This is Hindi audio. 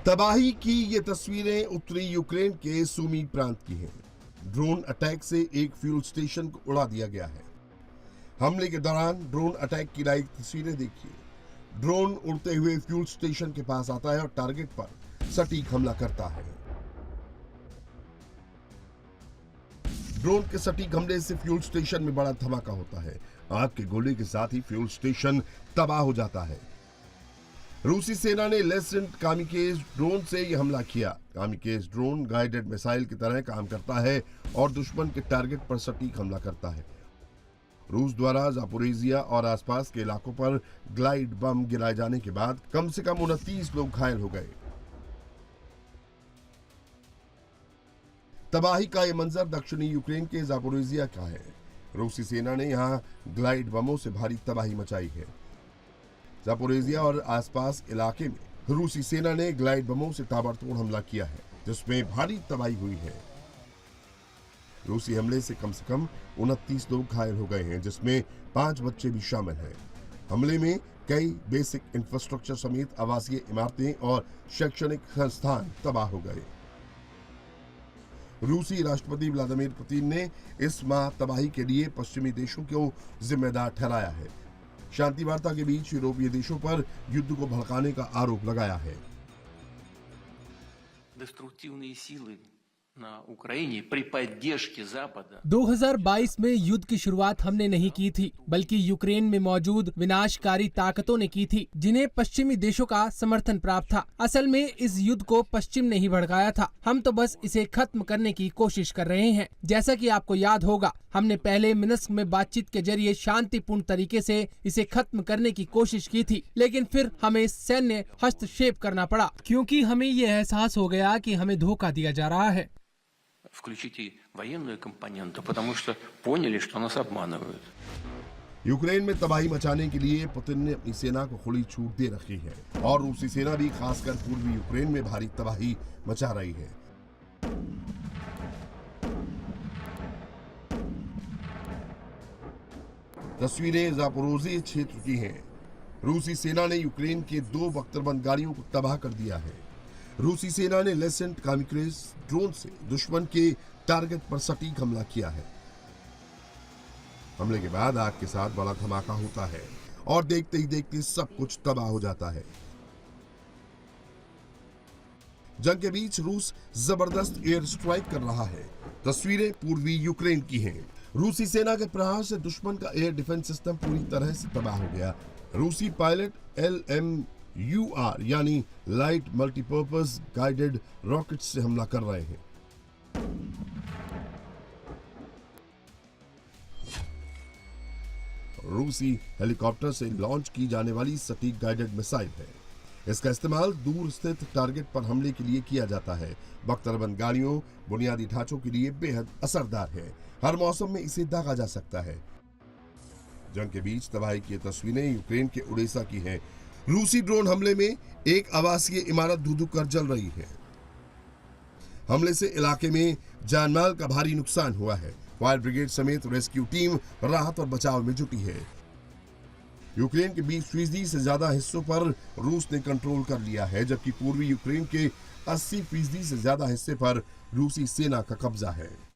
तबाही की ये तस्वीरें उत्तरी यूक्रेन के सूमी प्रांत की हैं। ड्रोन अटैक से एक फ्यूल स्टेशन को उड़ा दिया गया है। हमले के दौरान ड्रोन अटैक की लाइव तस्वीरें देखिए। ड्रोन उड़ते हुए फ्यूल स्टेशन के पास आता है और टारगेट पर सटीक हमला करता है। ड्रोन के सटीक हमले से फ्यूल स्टेशन में बड़ा धमाका होता है। आग के गोले के साथ ही फ्यूल स्टेशन तबाह हो जाता है। रूसी सेना ने लेसेंट कामिकेज ड्रोन से यह हमला किया। कामिकेज ड्रोन गाइडेड मिसाइल की तरह काम करता है और दुश्मन के टारगेट पर सटीक हमला करता है। रूस द्वारा जापोरेजिया और आसपास के इलाकों पर ग्लाइड बम गिराए जाने के बाद कम से कम 29 लोग घायल हो गए। तबाही का यह मंजर दक्षिणी यूक्रेन के जापोरेजिया का है। रूसी सेना ने यहां ग्लाइड बमों से भारी तबाही मचाई है। जापोरेजिया और आसपास इलाके में रूसी सेना ने ग्लाइड बमों से ताबड़तोड़ हमला किया है, जिसमें भारी तबाही हुई है। रूसी हमले से कम 29 लोग घायल हो गए हैं, जिसमें 5 बच्चे भी शामिल हैं। हमले में कई बेसिक इंफ्रास्ट्रक्चर समेत आवासीय इमारतें और शैक्षणिक संस्थान तबाह हो गए। रूसी राष्ट्रपति व्लादिमीर पुतिन ने इस माह तबाही के लिए पश्चिमी देशों को जिम्मेदार ठहराया है। शांति वार्ता के बीच यूरोपीय देशों पर युद्ध को भड़काने का आरोप लगाया है। Деструктивные силы на Украине при поддержке Запада 2022 में युद्ध की शुरुआत हमने नहीं की थी, बल्कि यूक्रेन में मौजूद विनाशकारी ताकतों ने की थी, जिन्हें पश्चिमी देशों का समर्थन प्राप्त था। असल में इस युद्ध को पश्चिम ने ही भड़काया था। हम तो बस इसे खत्म करने की कोशिश कर रहे हैं। जैसा कि आपको याद होगा, हमने पहले मिन्स्क में बातचीत के जरिए शांतिपूर्ण तरीके से इसे खत्म करने की कोशिश की थी, लेकिन फिर हमें सैन्य हस्तक्षेप करना पड़ा, क्योंकि हमें ये एहसास हो गया कि हमें धोखा दिया जा रहा है। включить и военную компоненту, потому что поняли, что нас обманывают. यूक्रेन में तबाही मचाने के लिए पुतिन ने अपनी सेना को खुली छूट दे रखी है और रूसी सेना भी खासकर पूर्वी यूक्रेन में भारी तबाही मचा रही है। तस्वीरें जापोरोजिया क्षेत्र की हैं। रूसी सेना ने यूक्रेन के 2 बख्तरबंद गाड़ियों को तबाह कर दिया है। रूसी सेना ने लेसेंट कामिकेज ड्रोन से दुश्मन के टारगेट पर सटीक हमला किया है। हमले के बाद आग के साथ बड़ा धमाका होता है और देखते ही देखते सब कुछ तबाह हो जाता है। जंग के बीच रूस जबरदस्त एयर स्ट्राइक कर रहा है। तस्वीरें पूर्वी यूक्रेन की हैं। रूसी सेना के प्रहार से दुश्मन का एयर डिफेंस सिस्टम पूरी तरह से तबाह हो गया। रूसी पायलट LMUR यानी लाइट मल्टीपर्पज गाइडेड रॉकेट से हमला कर रहे हैं। रूसी हेलीकॉप्टर से लॉन्च की जाने वाली सटीक गाइडेड मिसाइल है। इसका इस्तेमाल दूर स्थित टारगेट पर हमले के लिए किया जाता है। बख्तरबंद गाड़ियों बुनियादी ढांचों के लिए बेहद असरदार है। हर मौसम में इसे दागा जा सकता है। जंग के बीच तबाही की तस्वीरें यूक्रेन के ओडेसा की हैं। रूसी ड्रोन हमले में एक आवासीय इमारत धुधुक कर जल रही है। हमले से इलाके में जानमाल का भारी नुकसान हुआ है। फायर ब्रिगेड समेत रेस्क्यू टीम राहत और बचाव में जुटी है। यूक्रेन के 20% से ज्यादा हिस्सों पर रूस ने कंट्रोल कर लिया है, जबकि पूर्वी यूक्रेन के 80% से ज्यादा हिस्से पर रूसी सेना का कब्जा है।